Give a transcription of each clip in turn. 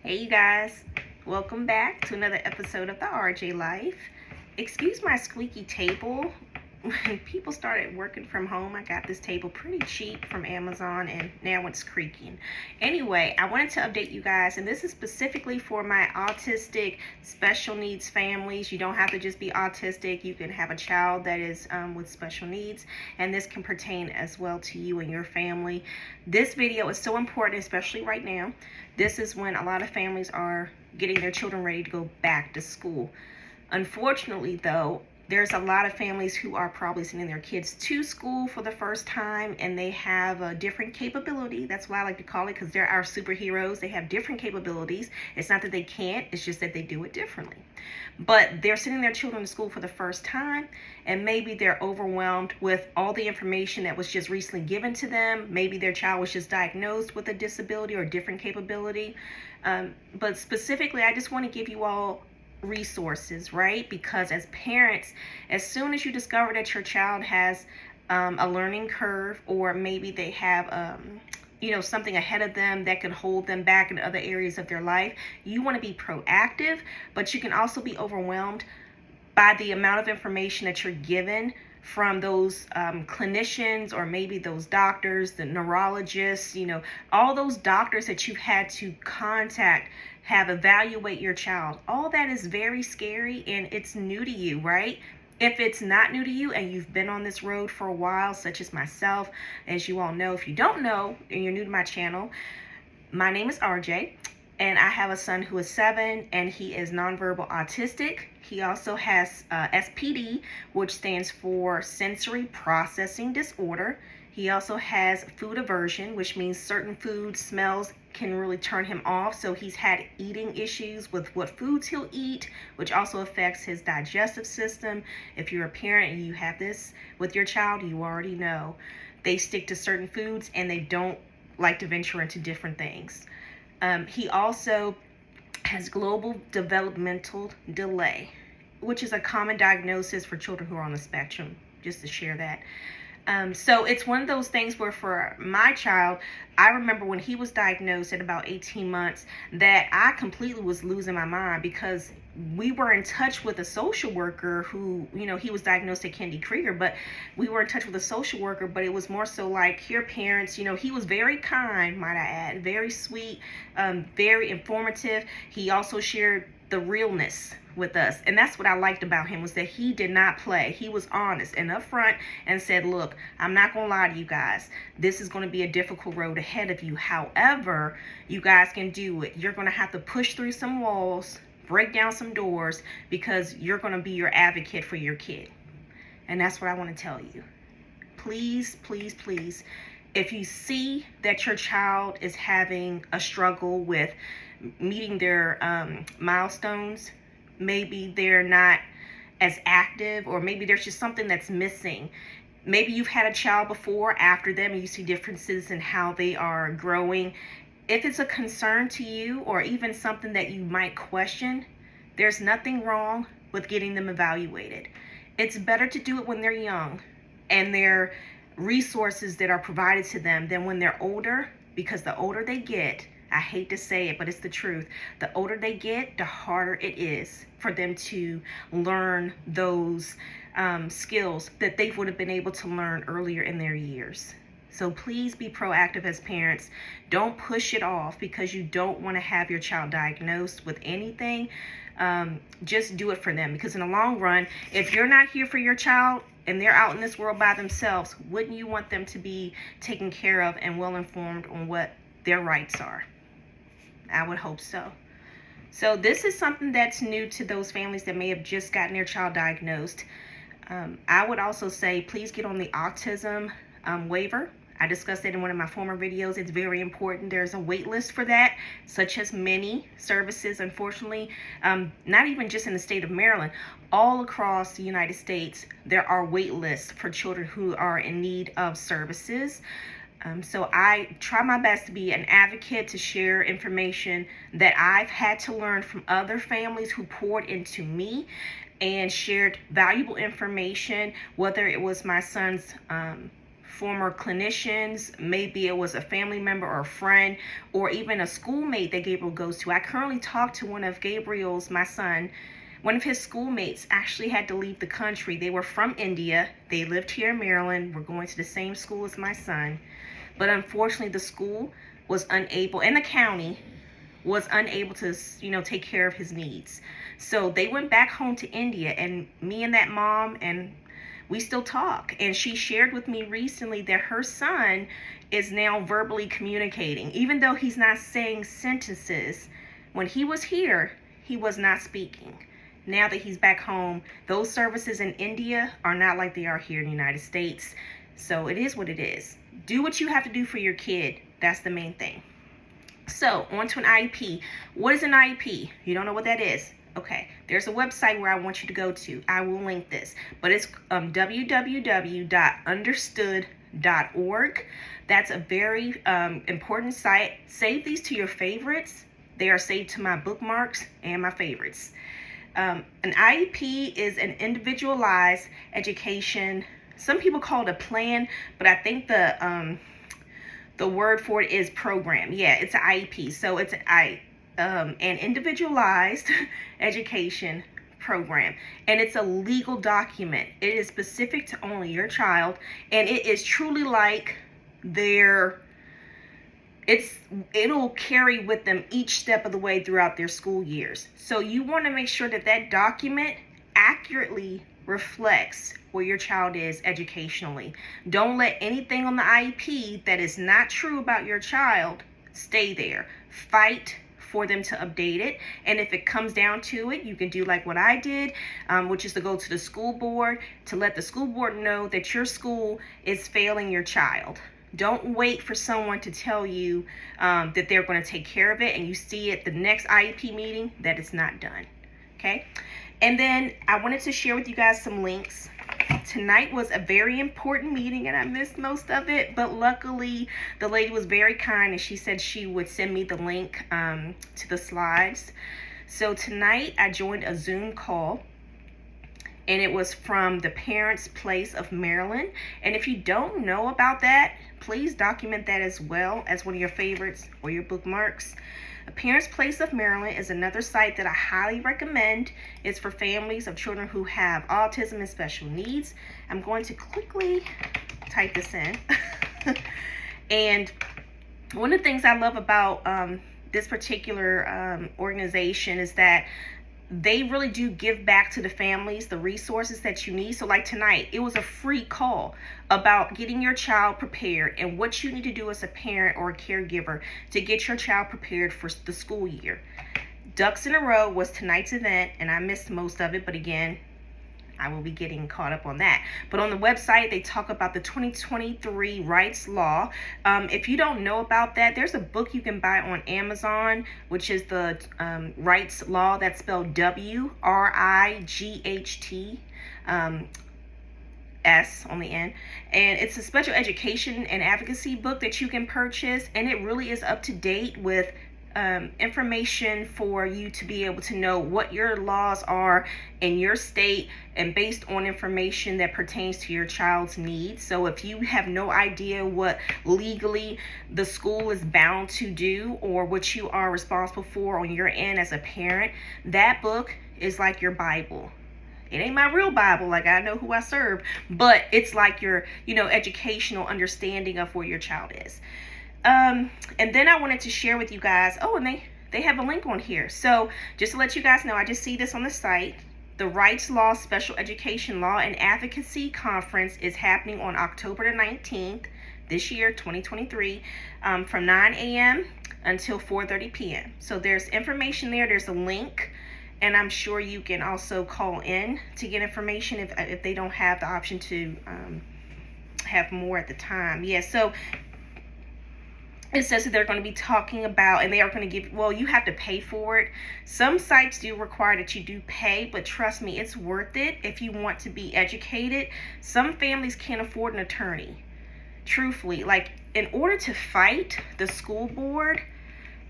Hey you guys, welcome back to another episode of the RJ Life. Excuse my squeaky table. When people started working from home, I got this table pretty cheap from Amazon and now it's creaking. Anyway, I wanted to update you guys, and this is specifically for my autistic special needs families. You don't have to just be autistic. You can have a child that is with special needs, and this can pertain as well to you and your family. This video is so important, especially right now. This is when a lot of families are getting their children ready to go back to school. Unfortunately, though, there's a lot of families who are probably sending their kids to school for the first time, and they have a different capability. That's why I like to call it, because they're our superheroes. They have different capabilities. It's not that they can't, it's just that they do it differently. But they're sending their children to school for the first time, and maybe they're overwhelmed with all the information that was just recently given to them. Maybe their child was just diagnosed with a disability or a different capability. But specifically, I just want to give you all resources, right? Because as parents, as soon as you discover that your child has a learning curve, or maybe they have something ahead of them that could hold them back in other areas of their life, you want to be proactive, but you can also be overwhelmed by the amount of information that you're given from those clinicians, or maybe those doctors, the neurologists, all those doctors that you've had to contact, have evaluate your child. All that is very scary, and it's new to you, right? If it's not new to you and you've been on this road for a while, such as myself, as you all know, if you don't know and you're new to my channel, my name is RJ, and I have a son who is 7, and he is nonverbal autistic. He also has SPD, which stands for sensory processing disorder. He also has food aversion, which means certain food smells can really turn him off. So he's had eating issues with what foods he'll eat, which also affects his digestive system. If you're a parent and you have this with your child, you already know. They stick to certain foods and they don't like to venture into different things. He also has global developmental delay, which is a common diagnosis for children who are on the spectrum, just to share that. So it's one of those things where for my child, I remember when he was diagnosed at about 18 months that I completely was losing my mind, because we were in touch with a social worker who, he was diagnosed at Kennedy Krieger, but we were in touch with a social worker, but it was more so like, here parents, he was very kind, might I add, very sweet, very informative. He also shared the realness with us, and that's what I liked about him, was that he did not play. He was honest and upfront and said, look, I'm not gonna lie to you guys, this is going to be a difficult road ahead of you. However, you guys can do it. You're going to have to push through some walls, break down some doors, because you're going to be your advocate for your kid. And that's what I want to tell you. Please, please, please, if you see that your child is having a struggle with meeting their milestones, maybe they're not as active, or maybe there's just something that's missing. Maybe you've had a child before, after them, and you see differences in how they are growing. If it's a concern to you, or even something that you might question, there's nothing wrong with getting them evaluated. It's better to do it when they're young and there are resources that are provided to them than when they're older, because the older they get, I hate to say it, but it's the truth, the older they get, the harder it is for them to learn those skills that they would have been able to learn earlier in their years. So please be proactive as parents. Don't push it off because you don't want to have your child diagnosed with anything. Just do it for them, because in the long run, if you're not here for your child and they're out in this world by themselves, wouldn't you want them to be taken care of and well informed on what their rights are? I would hope so. So this is something that's new to those families that may have just gotten their child diagnosed. I would also say, please get on the autism waiver. I discussed that in one of my former videos. It's very important. There's a wait list for that, such as many services, unfortunately, not even just in the state of Maryland, all across the United States, there are wait lists for children who are in need of services. So I try my best to be an advocate, to share information that I've had to learn from other families who poured into me and shared valuable information, whether it was my son's former clinicians. Maybe it was a family member or a friend, or even a schoolmate that Gabriel goes to. I currently talked to one of Gabriel's, my son. One of his schoolmates actually had to leave the country. They were from India. They lived here in Maryland. We're going to the same school as my son. But unfortunately, the school was unable, and the county was unable to, take care of his needs. So they went back home to India, and me and that mom, and we still talk. And she shared with me recently that her son is now verbally communicating. Even though he's not saying sentences, when he was here, he was not speaking. Now that he's back home, those services in India are not like they are here in the United States. So it is what it is. Do what you have to do for your kid. That's the main thing. So on to an IEP. What is an IEP? You don't know what that is? Okay, there's a website where I want you to go to. I will link this, but it's www.understood.org. That's a very important site. Save these to your favorites. They are saved to my bookmarks and my favorites. An IEP is an individualized education. Some people call it a plan, but I think the word for it is program. Yeah, it's an IEP. So it's an individualized education program, and it's a legal document. It is specific to only your child, and it is truly like it'll carry with them each step of the way throughout their school years. So you want to make sure that that document accurately reflects where your child is educationally. Don't let anything on the IEP that is not true about your child stay there. Fight for them to update it. And if it comes down to it, you can do like what I did, which is to go to the school board to let the school board know that your school is failing your child. Don't wait for someone to tell you that they're going to take care of it, and you see at the next IEP meeting that it's not done. Okay? And then I wanted to share with you guys some links. Tonight was a very important meeting, and I missed most of it, but luckily the lady was very kind, and she said she would send me the link to the slides. So tonight I joined a Zoom call, and it was from the Parents Place of Maryland. And if you don't know about that, please document that as well as one of your favorites or your bookmarks. The Parents Place of Maryland is another site that I highly recommend. It's for families of children who have autism and special needs. I'm going to quickly type this in. And one of the things I love about this particular organization is that they really do give back to the families the resources that you need. So like tonight, it was a free call about getting your child prepared and what you need to do as a parent or a caregiver to get your child prepared for the school year. Ducks in a Row was tonight's event, and I missed most of it, but again, I will be getting caught up on that. But on the website, they talk about the 2023 rights law. If you don't know about that, there's a book you can buy on Amazon, which is the rights law. That's spelled WRIGHT. S on the end, and it's a special education and advocacy book that you can purchase, and it really is up to date with information for you to be able to know what your laws are in your state and based on information that pertains to your child's needs. So if you have no idea what legally the school is bound to do or what you are responsible for on your end as a parent, that book is like your Bible. It ain't my real Bible, like I know who I serve, but it's like your, educational understanding of where your child is. And then I wanted to share with you guys, and they have a link on here. So just to let you guys know, I just see this on the site. The Rights Law Special Education Law and Advocacy Conference is happening on October the 19th this year, 2023, from 9 a.m. until 4:30 p.m. So there's information there. There's a link. And I'm sure you can also call in to get information if they don't have the option to have more at the time. Yeah, so it says that they're going to be talking about, and they are going to give, you have to pay for it. Some sites do require that you do pay, but trust me, it's worth it if you want to be educated. Some families can't afford an attorney. Truthfully, like in order to fight the school board,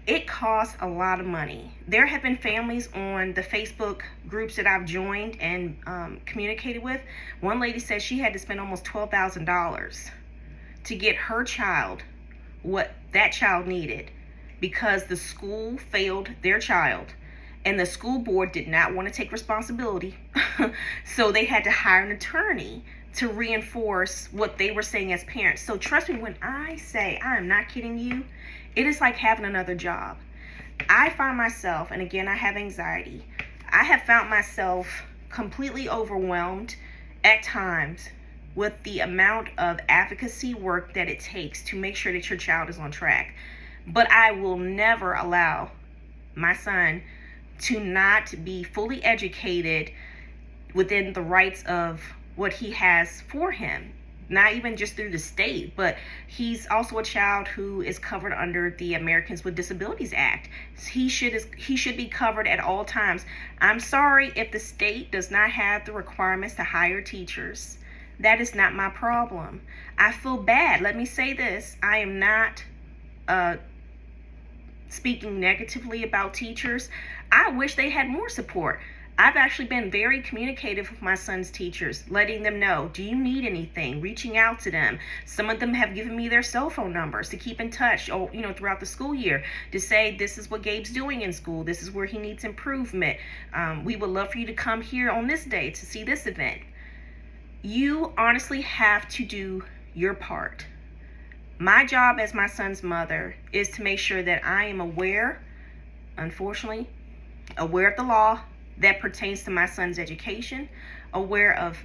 it costs a lot of money. There have been families on the Facebook groups that I've joined and communicated with. One lady said she had to spend almost $12,000 to get her child what that child needed because the school failed their child and the school board did not want to take responsibility. So they had to hire an attorney to reinforce what they were saying as parents. So trust me when I say, I am not kidding you, it is like having another job. I find myself, and again, I have anxiety, I have found myself completely overwhelmed at times with the amount of advocacy work that it takes to make sure that your child is on track. But I will never allow my son to not be fully educated within the rights of what he has for him. Not even just through the state, but he's also a child who is covered under the Americans with Disabilities Act. He should be covered at all times. I'm sorry if the state does not have the requirements to hire teachers. That is not my problem. I feel bad. Let me say this. I am not speaking negatively about teachers. I wish they had more support. I've actually been very communicative with my son's teachers, letting them know, do you need anything? Reaching out to them. Some of them have given me their cell phone numbers to keep in touch, or, throughout the school year, to say, this is what Gabe's doing in school. This is where he needs improvement. We would love for you to come here on this day to see this event. You honestly have to do your part. My job as my son's mother is to make sure that I am aware, unfortunately, aware of the law that pertains to my son's education, aware of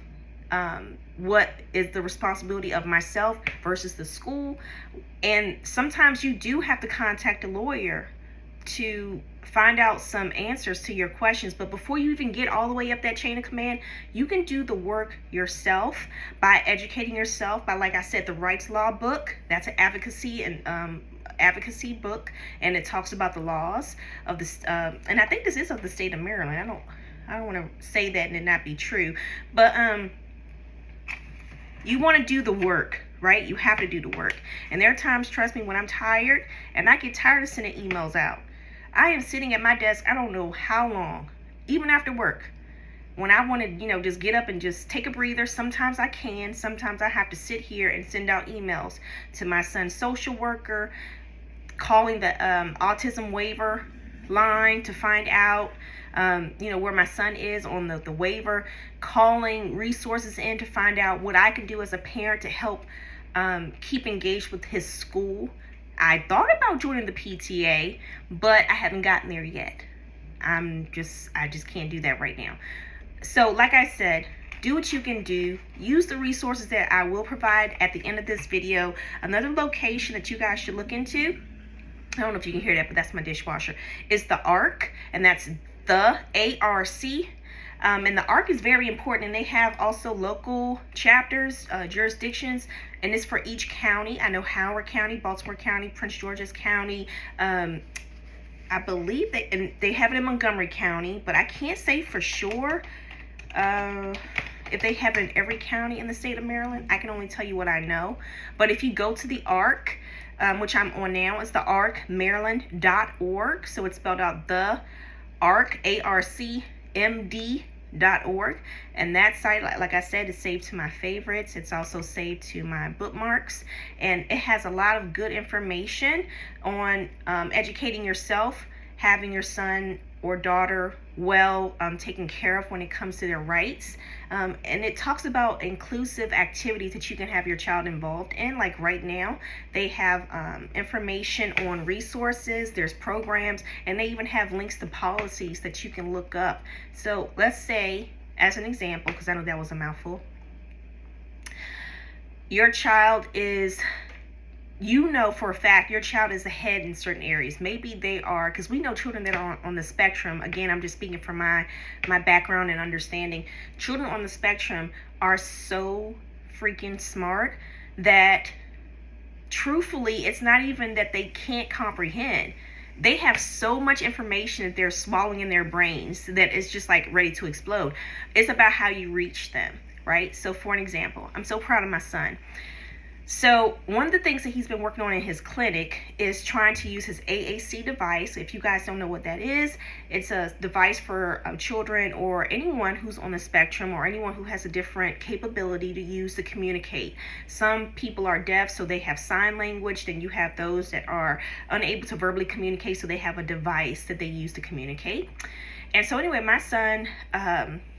what is the responsibility of myself versus the school. And sometimes you do have to contact a lawyer to find out some answers to your questions. But before you even get all the way up that chain of command, you can do the work yourself by educating yourself by, like I said, the Rights Law book. That's an advocacy book, and it talks about the laws of the and I think this is of the state of Maryland. I don't want to say that and it not be true, but you want to do the work, right? You have to do the work. And there are times, trust me, when I'm tired and I get tired of sending emails out. I am sitting at my desk, I don't know how long, even after work. When I want to, just get up and just take a breather, sometimes I can. Sometimes I have to sit here and send out emails to my son's social worker, calling the autism waiver line to find out, where my son is on the waiver, calling resources in to find out what I can do as a parent to help keep engaged with his school. I thought about joining the PTA, but I haven't gotten there yet. I just can't do that right now. So like I said, do what you can do. Use the resources that I will provide at the end of this video. Another location that you guys should look into, I don't know if you can hear that, but that's my dishwasher, is the ARC, and that's the ARC. And the ARC is very important, and they have also local chapters, jurisdictions, and it's for each county. I know Howard County, Baltimore County, Prince George's County. I believe they have it in Montgomery County, but I can't say for sure if they have it in every county in the state of Maryland. I can only tell you what I know. But if you go to the ARC, which I'm on now, it's the arcmaryland.org. So it's spelled out the ARC, ARCMD.org. And that site, like I said, is saved to my favorites. It's also saved to my bookmarks. And it has a lot of good information on educating yourself, having your son or daughter well taken care of when it comes to their rights. And it talks about inclusive activities that you can have your child involved in. Like right now, they have information on resources, there's programs, and they even have links to policies that you can look up. So let's say, as an example, because I know that was a mouthful, your child is, for a fact your child is ahead in certain areas. Maybe they are, because we know children that are on the spectrum. Again, I'm just speaking from my background and understanding. Children on the spectrum are so freaking smart that truthfully, it's not even that they can't comprehend. They have so much information that they're swallowing in their brains that it's just like ready to explode. It's about how you reach them, right? So for an example, I'm so proud of my son. So one of the things that he's been working on in his clinic is trying to use his AAC device. If you guys don't know what that is, it's a device for children or anyone who's on the spectrum or anyone who has a different capability to use to communicate. Some people are deaf, so they have sign language. Then you have those that are unable to verbally communicate, so they have a device that they use to communicate. And so anyway, my son,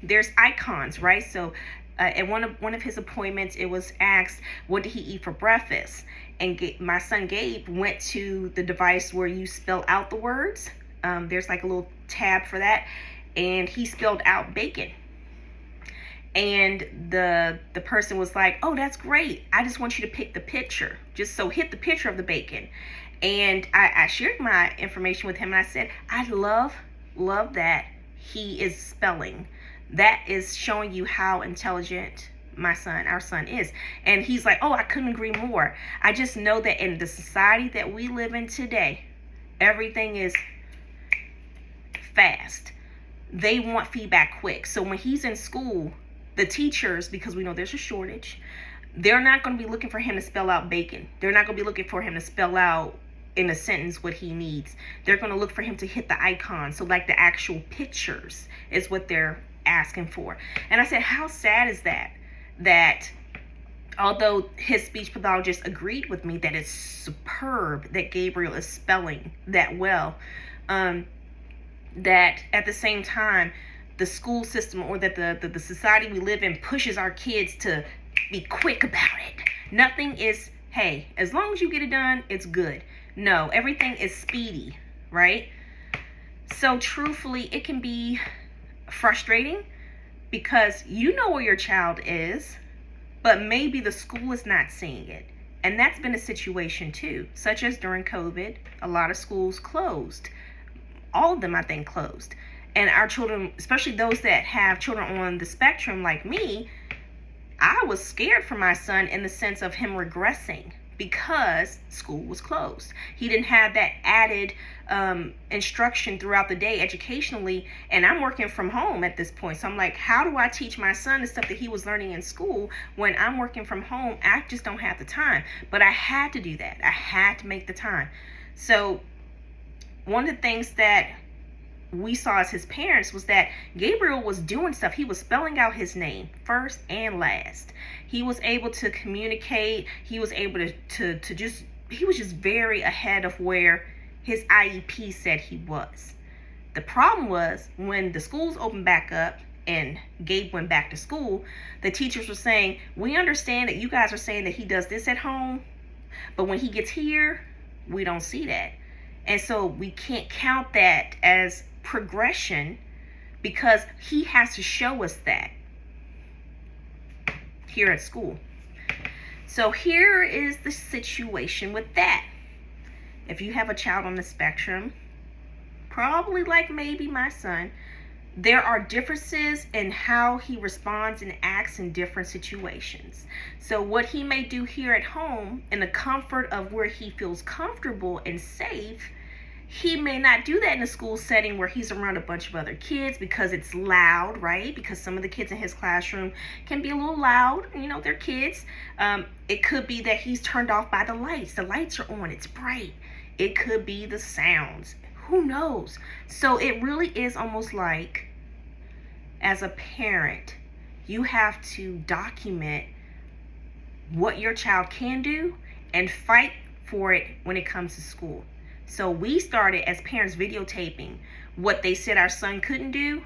there's icons, right? So at one of his appointments, it was asked, what did he eat for breakfast? And my son Gabe went to the device where you spell out the words. There's like a little tab for that, and he spelled out bacon. And the person was like, oh, that's great. I just want you to pick the picture. So hit the picture of the bacon. And I shared my information with him, and I said, I love that he is spelling. That is showing you how intelligent our son is. And he's like, oh, I couldn't agree more. I just know that in the society that we live in today, everything is fast. They want feedback quick. So when he's in school, the teachers, because we know there's a shortage, they're not going to be looking for him to spell out bacon. They're not going to be looking for him to spell out in a sentence what he needs. They're going to look for him to hit the icon. So like the actual pictures is what they're asking for. And I said, how sad is that although his speech pathologist agreed with me that it's superb that Gabriel is spelling that well, that at the same time the school system or that the society we live in pushes our kids to be quick about it. Nothing is, hey, as long as you get it done, it's good. No, everything is speedy, right? So truthfully, it can be frustrating because you know where your child is, but maybe the school is not seeing it. And that's been a situation too, such as during COVID, a lot of schools closed. All of them, I think, closed. And our children, especially those that have children on the spectrum like me, I was scared for my son in the sense of him regressing because school was closed. He didn't have that added instruction throughout the day educationally, and I'm working from home at this point. So I'm like, how do I teach my son the stuff that he was learning in school when I'm working from home? I just don't have the time. But I had to do that. I had to make the time. So one of the things that we saw as his parents was that Gabriel was doing stuff. He was spelling out his name first and last. He was able to communicate. He was able he was just very ahead of where his IEP said he was. The problem was when the schools opened back up and Gabe went back to school, the teachers were saying, we understand that you guys are saying that he does this at home, but when he gets here, we don't see that. And so we can't count that as progression because he has to show us that here at school. So here is the situation with that. If you have a child on the spectrum, probably like maybe my son, there are differences in how he responds and acts in different situations. So what he may do here at home in the comfort of where he feels comfortable and safe, he may not do that in a school setting where he's around a bunch of other kids because it's loud, right? Because some of the kids in his classroom can be a little loud. You know, they're kids. It could be that he's turned off by the lights. The lights are on. It's bright. It could be the sounds. Who knows? So it really is almost like, as a parent, you have to document what your child can do and fight for it when it comes to school. So we started as parents videotaping what they said our son couldn't do.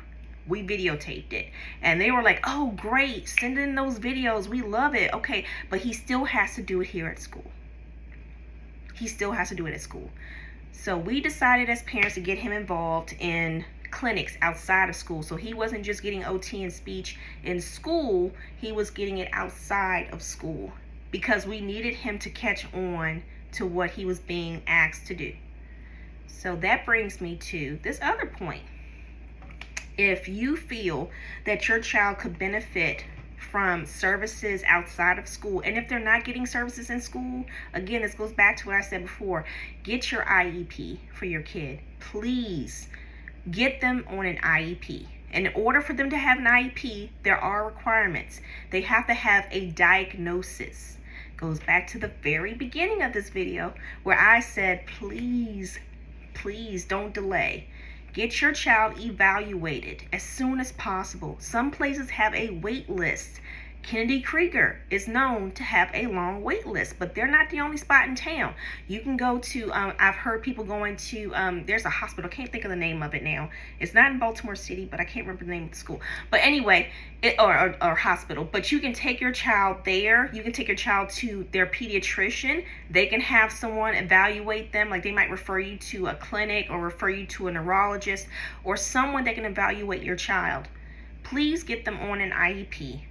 We videotaped it. And they were like, oh, great. Send in those videos. We love it. Okay. But he still has to do it here at school. He still has to do it at school. So we decided as parents to get him involved in clinics outside of school. So he wasn't just getting OT and speech in school. He was getting it outside of school because we needed him to catch on to what he was being asked to do. So that brings me to this other point. If you feel that your child could benefit from services outside of school, and if they're not getting services in school, again, this goes back to what I said before, get your IEP for your kid. Please get them on an IEP. And in order for them to have an IEP, there are requirements. They have to have a diagnosis. goes back to the very beginning of this video where I said, please don't delay. Get your child evaluated as soon as possible. Some places have a wait list. Kennedy Krieger is known to have a long wait list, but they're not the only spot in town. You can go to, I've heard people going to, there's a hospital, I can't think of the name of it now. It's not in Baltimore City, but I can't remember the name of the school. But anyway, or hospital, but you can take your child there. You can take your child to their pediatrician. They can have someone evaluate them. Like they might refer you to a clinic or refer you to a neurologist or someone that can evaluate your child. Please get them on an IEP.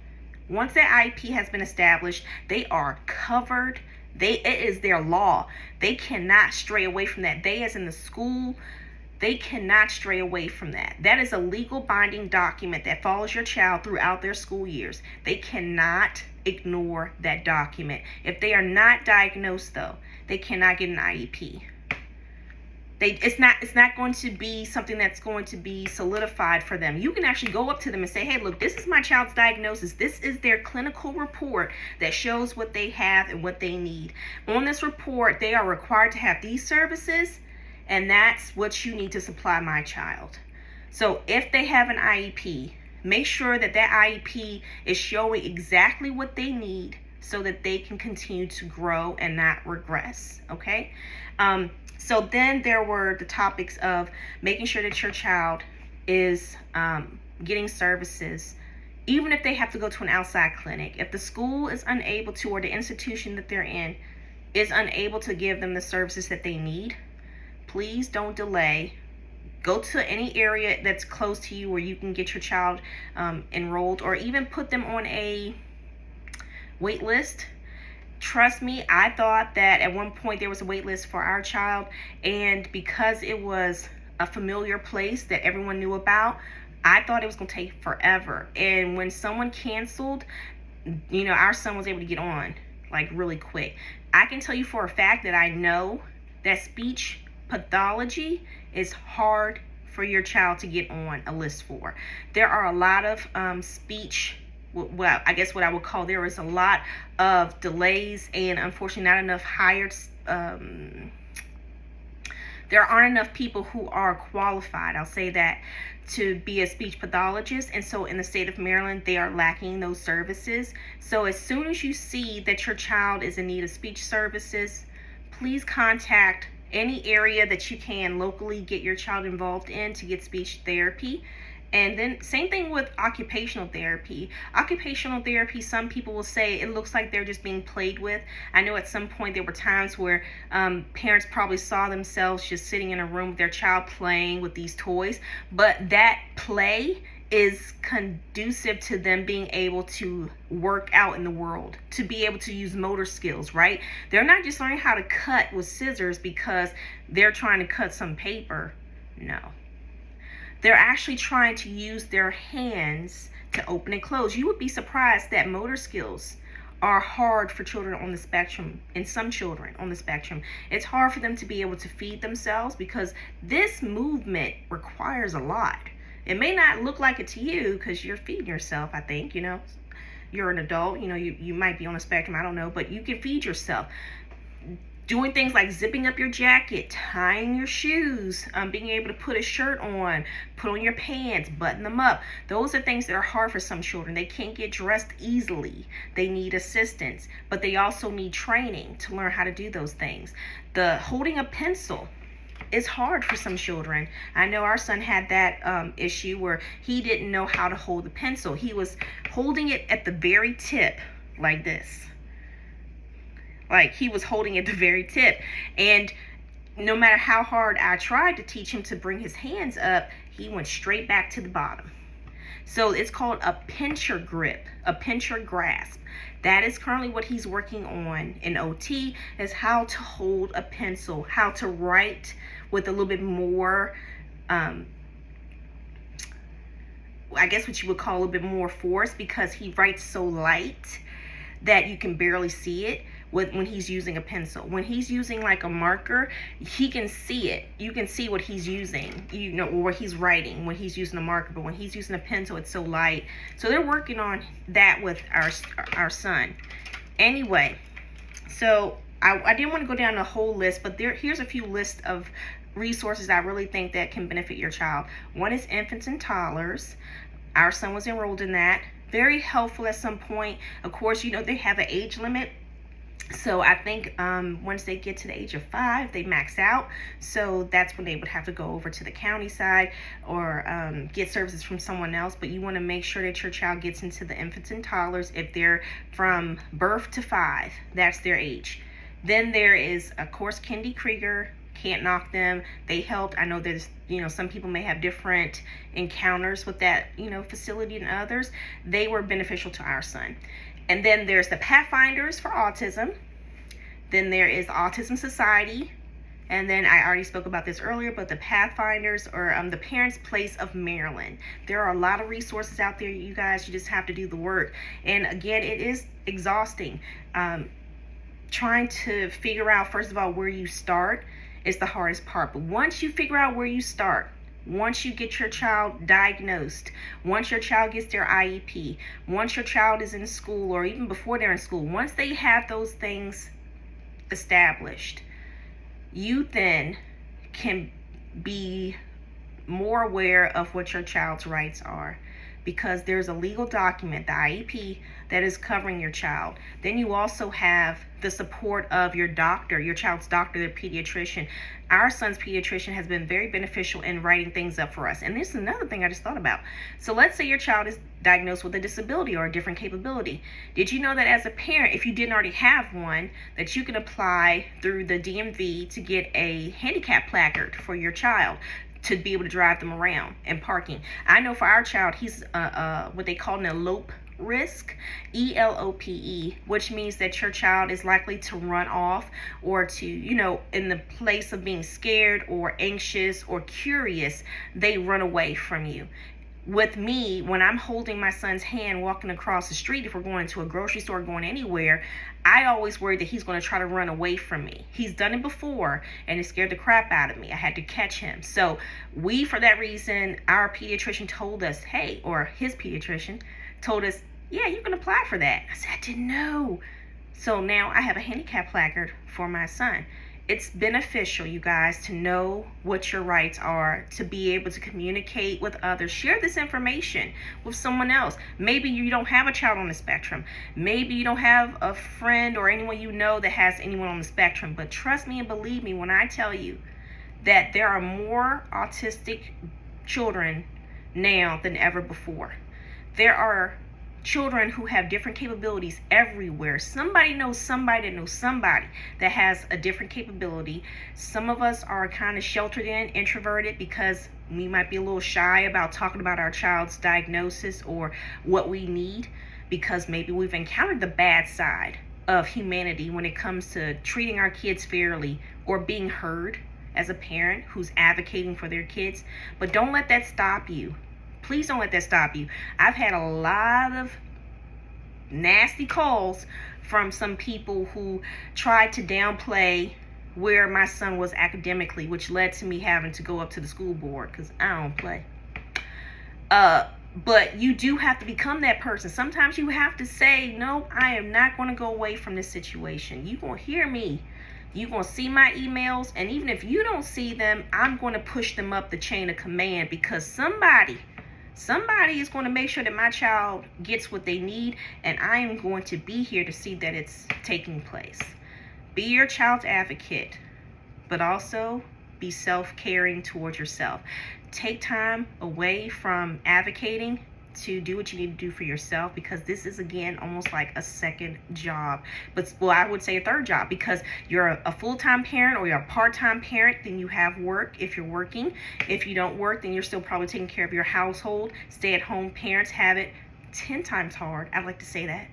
Once that IEP has been established, they are covered. It is their law. They cannot stray away from that. They, as in the school, they cannot stray away from that. That is a legal binding document that follows your child throughout their school years. They cannot ignore that document. If they are not diagnosed, though, they cannot get an IEP. It's not going to be something that's going to be solidified for them. You can actually go up to them and say, hey, look, this is my child's diagnosis. This is their clinical report that shows what they have and what they need. On this report, they are required to have these services, and that's what you need to supply my child. So if they have an IEP, make sure that that IEP is showing exactly what they need so that they can continue to grow and not regress, okay? So then there were the topics of making sure that your child is getting services, even if they have to go to an outside clinic. If the school is unable to, or the institution that they're in is unable to give them the services that they need, please don't delay. Go to any area that's close to you where you can get your child enrolled, or even put them on a wait list. Trust me, I thought that at one point there was a wait list for our child, and because it was a familiar place that everyone knew about, I thought it was going to take forever. And when someone canceled, you know, our son was able to get on like really quick. I can tell you for a fact that I know that speech pathology is hard for your child to get on a list for. There are a lot of speech, well, I guess what I would call, there is a lot of delays, and unfortunately not enough hired, there aren't enough people who are qualified, I'll say that, to be a speech pathologist. And so in the state of Maryland, they are lacking those services. So as soon as you see that your child is in need of speech services, please contact any area that you can locally get your child involved in to get speech therapy. And then same thing with occupational therapy. Occupational therapy, some people will say it looks like they're just being played with. I know at some point there were times where parents probably saw themselves just sitting in a room with their child playing with these toys, but that play is conducive to them being able to work out in the world, to be able to use motor skills, right? They're not just learning how to cut with scissors because they're trying to cut some paper. No. They're actually trying to use their hands to open and close. You would be surprised that motor skills are hard for children on the spectrum, and some children on the spectrum. It's hard for them to be able to feed themselves because this movement requires a lot. It may not look like it to you because you're feeding yourself, I think, you know. You're an adult, you know, you might be on the spectrum, I don't know, but you can feed yourself. Doing things like zipping up your jacket, tying your shoes, being able to put a shirt on, put on your pants, button them up. Those are things that are hard for some children. They can't get dressed easily. They need assistance, but they also need training to learn how to do those things. The holding a pencil is hard for some children. I know our son had that issue where he didn't know how to hold the pencil. He was holding it at the very tip like this. Like he was holding at the very tip, and no matter how hard I tried to teach him to bring his hands up, he went straight back to the bottom. So it's called a pincher grip, a pincher grasp. That is currently what he's working on in OT, is how to hold a pencil, how to write with a little bit more, I guess what you would call a little bit more force, because he writes so light that you can barely see it when he's using a pencil. When he's using like a marker, he can see it. You can see what he's using, you know, or what he's writing when he's using a marker. But when he's using a pencil, it's so light. So they're working on that with our son. Anyway, So I didn't want to go down the whole list, but here's a few lists of resources I really think that can benefit your child. One is infants and toddlers. Our son was enrolled in that. Very helpful at some point. Of course, they have an age limit. So I think once they get to the age of 5, they max out. So that's when they would have to go over to the county side or get services from someone else. But you want to make sure that your child gets into the infants and toddlers if they're from birth to 5. That's their age. Then there is, of course, Kendi Krieger. Can't knock them. They helped. I know there's, some people may have different encounters with that, facility than others. They were beneficial to our son. And then there's the Pathfinders for autism. Then there is Autism Society. And then I already spoke about this earlier, but the Pathfinders or the Parents' Place of Maryland. There are a lot of resources out there, you guys. You just have to do the work. And again, it is exhausting. Trying to figure out, first of all, where you start is the hardest part. But once you figure out where you start, once you get your child diagnosed, once your child gets their IEP, once your child is in school or even before they're in school, once they have those things established, you then can be more aware of what your child's rights are, because there's a legal document, the IEP, that is covering your child. Then you also have the support of your doctor, your child's doctor, their pediatrician. Our son's pediatrician has been very beneficial in writing things up for us. And this is another thing I just thought about. So let's say your child is diagnosed with a disability or a different capability. Did you know that as a parent, if you didn't already have one, that you can apply through the DMV to get a handicap placard for your child to be able to drive them around and parking? I know for our child, he's what they call an elope risk, ELOPE, which means that your child is likely to run off or to, in the place of being scared or anxious or curious, they run away from you. With me, when I'm holding my son's hand walking across the street, if we're going to a grocery store, going anywhere, I always worry that he's going to try to run away from me. He's done it before and it scared the crap out of me. I had to catch him. So for that reason, our pediatrician told us, hey, or his pediatrician told us, yeah, you can apply for that. I said, I didn't know. So now I have a handicap placard for my son. It's beneficial, you guys, to know what your rights are, to be able to communicate with others. Share this information with someone else. Maybe you don't have a child on the spectrum. Maybe you don't have a friend or anyone you know that has anyone on the spectrum. But trust me and believe me when I tell you that there are more autistic children now than ever before. There are children who have different capabilities everywhere. Somebody knows somebody that knows somebody that has a different capability. Some of us are kind of sheltered in, introverted, because we might be a little shy about talking about our child's diagnosis or what we need, because maybe we've encountered the bad side of humanity when it comes to treating our kids fairly or being heard as a parent who's advocating for their kids. But don't let that stop you. Please don't let that stop you. I've had a lot of nasty calls from some people who tried to downplay where my son was academically, which led to me having to go up to the school board because I don't play. But you do have to become that person. Sometimes you have to say, no, I am not going to go away from this situation. You're going to hear me. You're going to see my emails. And even if you don't see them, I'm going to push them up the chain of command, because somebody is going to make sure that my child gets what they need, and I am going to be here to see that it's taking place. Be your child's advocate, but also be self-caring towards yourself. Take time away from advocating to do what you need to do for yourself, because this is, again, almost like a second job. But, well, I would say a third job, because you're a full-time parent or you're a part-time parent, then you have work if you're working. If you don't work, then you're still probably taking care of your household. Stay-at-home parents have it 10 times hard. I like to say that,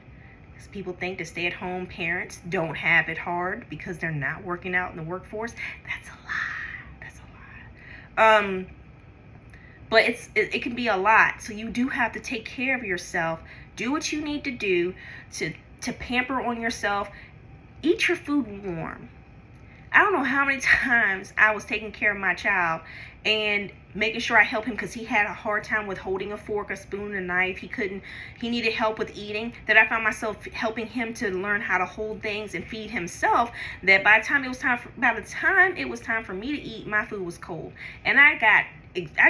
because people think that stay-at-home parents don't have it hard because they're not working out in the workforce. That's a lie. That's a lie. But it can be a lot. So you do have to take care of yourself. Do what you need to do to pamper on yourself. Eat your food warm. I don't know how many times I was taking care of my child and making sure I help him because he had a hard time with holding a fork, a spoon, a knife. He needed help with eating, that I found myself helping him to learn how to hold things and feed himself, that by the time it was time for me to eat, my food was cold. And I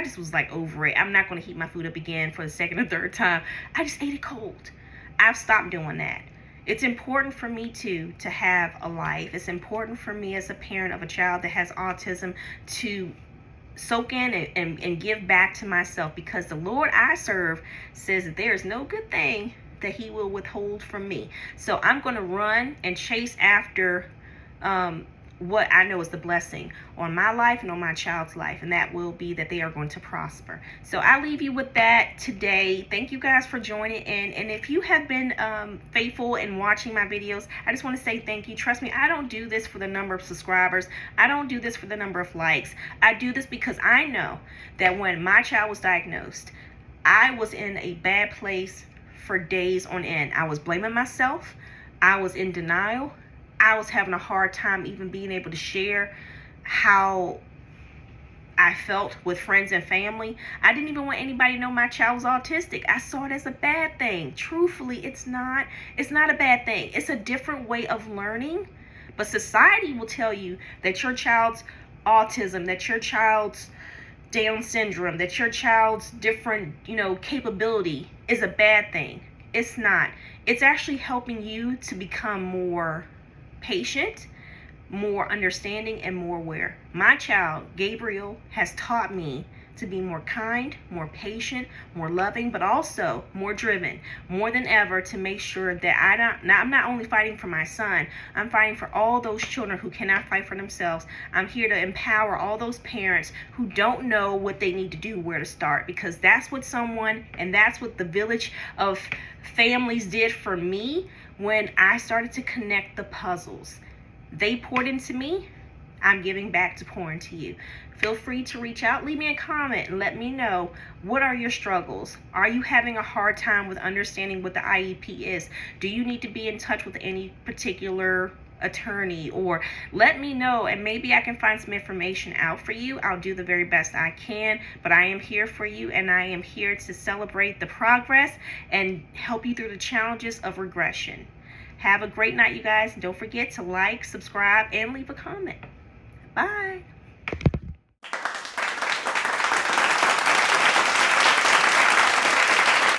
just was like over it. I'm not going to heat my food up again for the second or third time. I just ate it cold. I've stopped doing that. It's important for me to have a life. It's important for me as a parent of a child that has autism to soak in and give back to myself, because the Lord I serve says that there is no good thing that he will withhold from me. So I'm going to run and chase after what I know is the blessing on my life and on my child's life, and that will be that they are going to prosper. So I leave you with that today. Thank you guys for joining in, and if you have been faithful in watching my videos, I just want to say thank you. Trust me, I don't do this for the number of subscribers. I don't do this for the number of likes. I do this because I know that when my child was diagnosed, I was in a bad place for days on end. I was blaming myself. I was in denial. I was having a hard time even being able to share how I felt with friends and family. I didn't even want anybody to know my child was autistic. I saw it as a bad thing. Truthfully, it's not a bad thing. It's a different way of learning. But society will tell you that your child's autism, that your child's Down syndrome, that your child's different, capability is a bad thing. It's not. It's actually helping you to become more patient, more understanding, and more aware. My child, Gabriel, has taught me to be more kind, more patient, more loving, but also more driven, more than ever, to make sure that I'm not only fighting for my son, I'm fighting for all those children who cannot fight for themselves. I'm here to empower all those parents who don't know what they need to do, where to start, because that's what that's what the village of families did for me when I started to connect the puzzles. They poured into me. I'm giving back to pour into you. Feel free to reach out, leave me a comment, and let me know, what are your struggles? Are you having a hard time with understanding what the IEP is? Do you need to be in touch with any particular attorney? Or let me know, and maybe I can find some information out for you. I'll do the very best I can, but I am here for you, and I am here to celebrate the progress and help you through the challenges of regression. Have a great night, you guys. Don't forget to like, subscribe, and leave a comment. Bye.